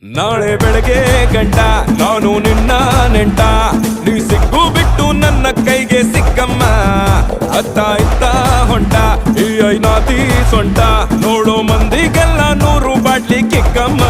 ನಾಳೆ ಬೆಳಗ್ಗೆ ಗಂಟ ನಾನು ನಿನ್ನ ನೆಂಟ, ನೀ ಸಿಕ್ಕು ಬಿಟ್ಟು ನನ್ನ ಕೈಗೆ ಸಿಕ್ಕಮ್ಮ. ಅತ್ತ ಇತ್ತ ಹೊಂಟ ಈ ಐನಾತಿ ಸೊಂಟ, ನೋಡೋ ಮಂದಿಗೆಲ್ಲ 100 ಬಾಟ್ಲಿ ಕಿಕ್ಕಮ್ಮ.